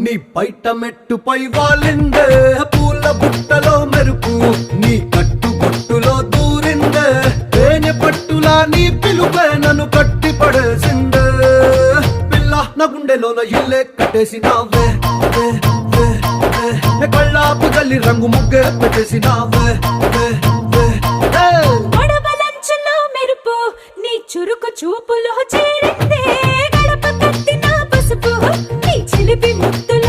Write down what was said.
నీ బయట మెట్టుపై వాలిందే పూల బుట్టలో మెరుపు నీ కట్టు బొట్టులో దూరిందే తేనె పట్టులా నీ పిలుపే నన్ను కట్టి పడేసిందే పిల్ల నా గుండెలోన ఇల్లే కట్టేసినావే కళ్ళాపు గల్లి రంగు ముగ్గే పెట్టేసినావే మెరుపు నీ చురుకు చూపులో చేరిందే గడప కట్టిన పసుపు నీ చిలిపి ముద్దులో